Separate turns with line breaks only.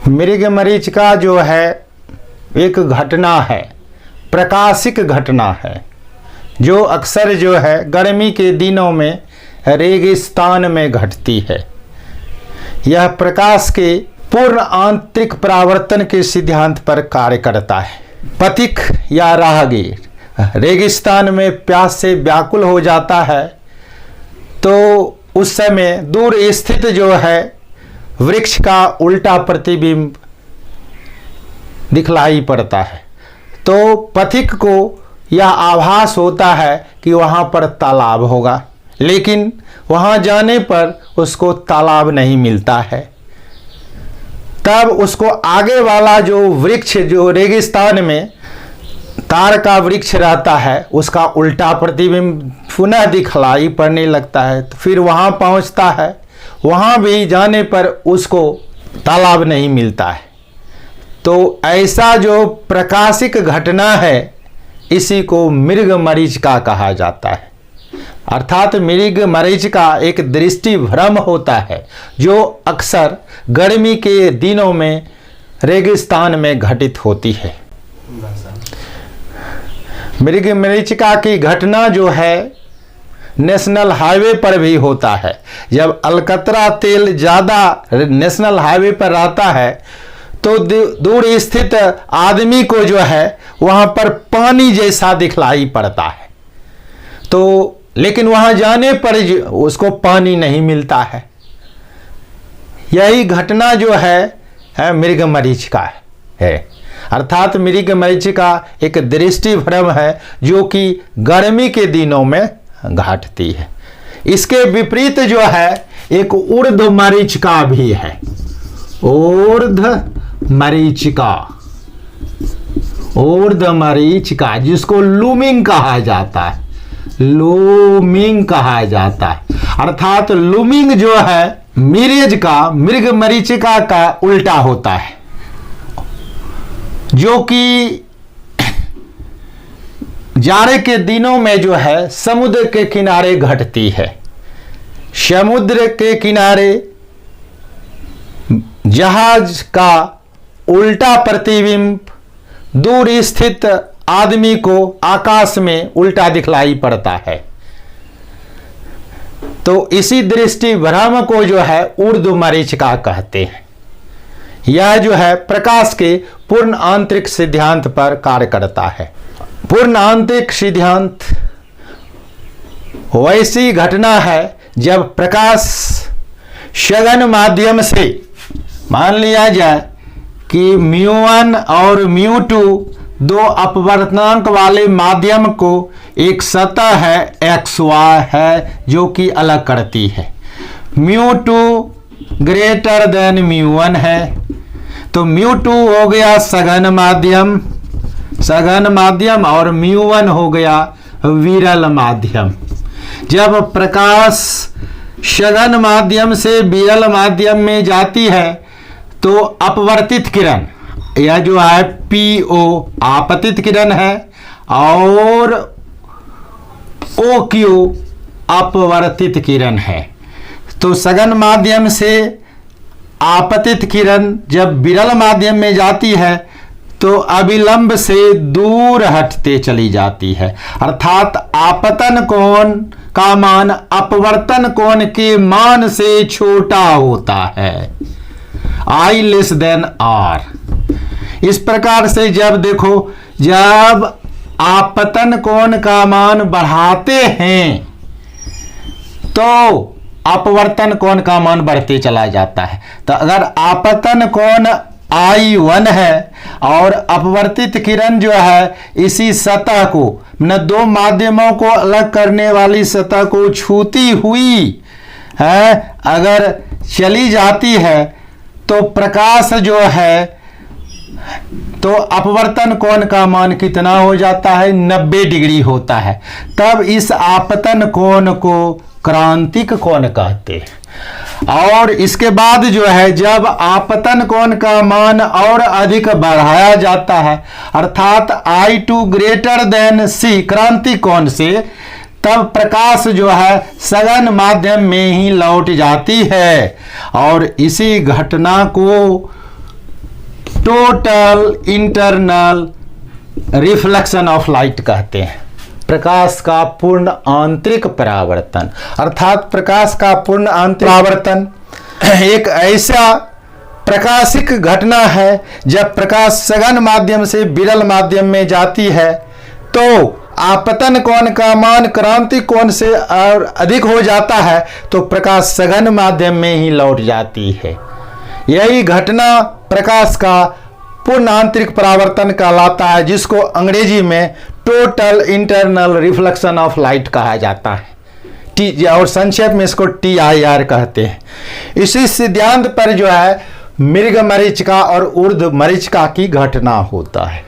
मरीचिका जो है एक घटना है, प्रकाशिक घटना है, जो अक्सर जो है गर्मी के दिनों में रेगिस्तान में घटती है। यह प्रकाश के पूर्ण आंतरिक परावर्तन के सिद्धांत पर कार्य करता है। पथिक या राहगीर रेगिस्तान में प्यास से व्याकुल हो जाता है तो उस समय दूर स्थित जो है वृक्ष का उल्टा प्रतिबिंब दिखलाई पड़ता है, तो पथिक को यह आभास होता है कि वहाँ पर तालाब होगा, लेकिन वहाँ जाने पर उसको तालाब नहीं मिलता है। तब उसको आगे वाला जो वृक्ष जो रेगिस्तान में तार का वृक्ष रहता है उसका उल्टा प्रतिबिंब पुनः दिखलाई पड़ने लगता है। तो फिर वहाँ पहुँचता है, वहाँ भी जाने पर उसको तालाब नहीं मिलता है। तो ऐसा जो प्रकाशिक घटना है इसी को मृगमरीचिका कहा जाता है। अर्थात मृगमरीचिका एक दृष्टि भ्रम होता है जो अक्सर गर्मी के दिनों में रेगिस्तान में घटित होती है। मृगमरीचिका की घटना जो है नेशनल हाईवे पर भी होता है। जब अलकतरा तेल ज़्यादा नेशनल हाईवे पर रहता है तो दूर स्थित आदमी को जो है वहाँ पर पानी जैसा दिखलाई पड़ता है, तो लेकिन वहाँ जाने पर उसको पानी नहीं मिलता है। यही घटना जो है मृगमरीचिका है। अर्थात मृगमरीचिका एक दृष्टि भ्रम है जो कि गर्मी के दिनों में घटती है। इसके विपरीत जो है एक ऊर्ध्वमरीचिका भी है। ऊर्ध्वमरीचिका जिसको लूमिंग कहा जाता है, लूमिंग कहा जाता है। अर्थात लूमिंग जो है मिरेज का मृगमरीचिका का उल्टा होता है, जो कि जाड़े के दिनों में जो है समुद्र के किनारे घटती है। समुद्र के किनारे जहाज का उल्टा प्रतिबिंब दूर स्थित आदमी को आकाश में उल्टा दिखलाई पड़ता है, तो इसी दृष्टि भ्रम को जो है ऊर्ध्वमरीचिका कहते हैं। यह जो है प्रकाश के पूर्ण आंतरिक सिद्धांत पर कार्य करता है। पूर्ण आंतरिक सिद्धांत वैसी घटना है जब प्रकाश सघन माध्यम से, मान लिया जाए कि μ1 और μ2 दो अपवर्तनांक वाले माध्यम को एक सतह है xy है जो कि अलग करती है। μ2 ग्रेटर देन μ1 है, तो μ2 हो गया सघन माध्यम और μ1 हो गया विरल माध्यम। जब प्रकाश सघन माध्यम से विरल माध्यम में जाती है तो अपवर्तित किरण, यह जो है PO आपतित किरण है और OQ अपवर्तित किरण है। तो सघन माध्यम से आपतित किरण जब विरल माध्यम में जाती है तो अविलंब से दूर हटते चली जाती है। अर्थात आपतन कोण का मान अपवर्तन कोण के मान से छोटा होता है, I लेस देन R। इस प्रकार से जब देखो, जब आपतन कोण का मान बढ़ाते हैं तो अपवर्तन कोण का मान बढ़ते चला जाता है। तो अगर आपतन कोण I1 है और अपवर्तित किरण जो है इसी सतह को, न दो माध्यमों को अलग करने वाली सतह को छूती हुई है अगर चली जाती है तो प्रकाश जो है, तो अपवर्तन कोण का मान कितना हो जाता है, 90 डिग्री होता है। तब इस आपतन कोण को क्रांतिक कोण कहते हैं। और इसके बाद जो है जब आपतन कोण का मान और अधिक बढ़ाया जाता है, अर्थात I2 ग्रेटर देन C क्रांतिक कोण से, तब प्रकाश जो है सघन माध्यम में ही लौट जाती है। और इसी घटना को total internal reflection of light कहते हैं। प्रकाश का पूर्ण आंतरिक परावर्तन, अर्थात प्रकाश का पूर्ण आंतरिक परावर्तन एक ऐसा प्रकाशिक घटना है जब प्रकाश सघन माध्यम से विरल माध्यम में जाती है तो आपतन कोण का मान क्रांति कोण से और अधिक हो जाता है तो प्रकाश सघन माध्यम में ही लौट जाती है। यही घटना प्रकाश का पूर्ण आंतरिक परावर्तन कहलाता है, जिसको अंग्रेजी में total internal reflection of light कहा जाता है, टी, और संक्षेप में इसको TIR कहते हैं। इसी सिद्धांत पर जो है मृग मरीचिका और ऊर्ध्व मरीचिका की घटना होता है।